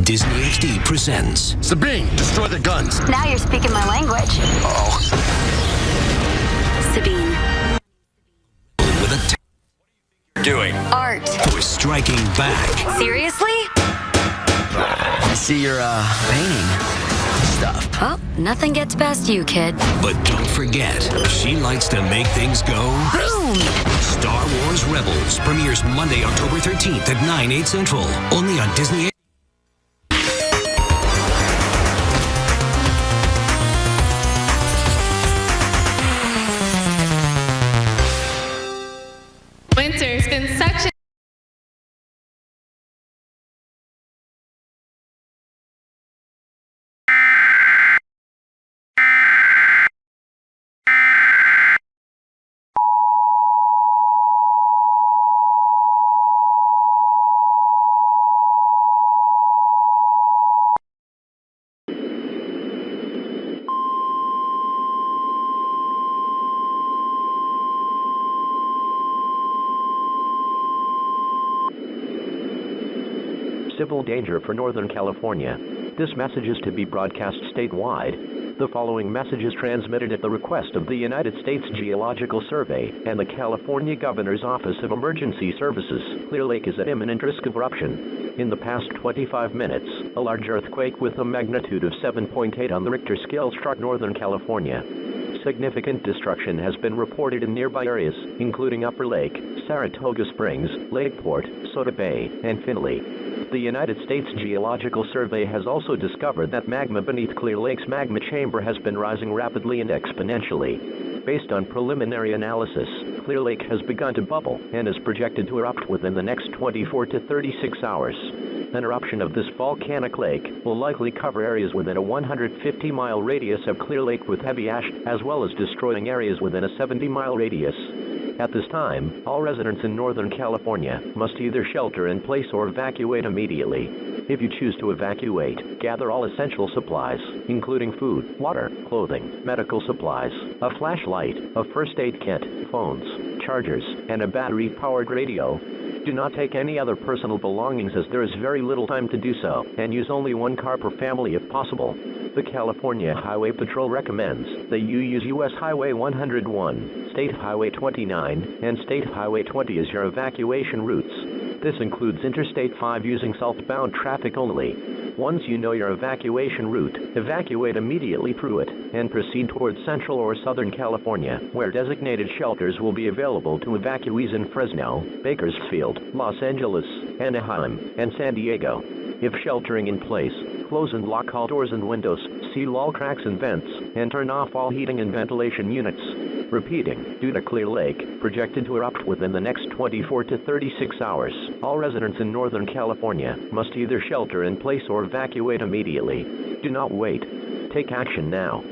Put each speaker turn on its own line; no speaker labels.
Disney XD presents
Sabine, destroy the guns.
Now you're speaking my language.
Uh-oh.
Sabine.
with a
Doing.
Art.
we're striking back.
Seriously?
I see you're, painting stuff.
Oh, nothing gets past you, kid.
But don't forget, she likes to make things go.
Boom!
Star Wars Rebels premieres Monday, October 13th at 9/8 Central. Only on Disney.
Winter's been such a
Civil danger for Northern California. This message is to be broadcast statewide. The following message is transmitted at the request of the United States Geological Survey and the California Governor's Office of Emergency Services. Clear Lake is at imminent risk of eruption. In the past 25 minutes, a large earthquake with a magnitude of 7.8 on the Richter scale struck Northern California. Significant destruction has been reported in nearby areas, including Upper Lake, Saratoga Springs, Lakeport, Soda Bay, and Findlay. The United States Geological Survey has also discovered that magma beneath Clear Lake's magma chamber has been rising rapidly and exponentially. Based on preliminary analysis, Clear Lake has begun to bubble and is projected to erupt within the next 24 to 36 hours. An eruption of this volcanic lake will likely cover areas within a 150-mile radius of Clear Lake with heavy ash, as well as destroying areas within a 70-mile radius. At this time, all residents in Northern California must either shelter in place or evacuate immediately. If you choose to evacuate, gather all essential supplies, including food, water, clothing, medical supplies, a flashlight, a first aid kit, phones, chargers, and a battery-powered radio. Do not take any other personal belongings as there is very little time to do so, and use only one car per family if possible. The California Highway Patrol recommends that you use U.S. Highway 101, State Highway 29, and State Highway 20 as your evacuation routes. This includes Interstate 5 using southbound traffic only. Once you know your evacuation route, evacuate immediately through it and proceed towards Central or Southern California, where designated shelters will be available to evacuees in Fresno, Bakersfield, Los Angeles, Anaheim, and San Diego. If sheltering in place, close and lock all doors and windows, seal all cracks and vents, and turn off all heating and ventilation units. Repeating, due to Clear Lake, projected to erupt within the next 24 to 36 hours, all residents in Northern California must either shelter in place or evacuate immediately. Do not wait. Take action now.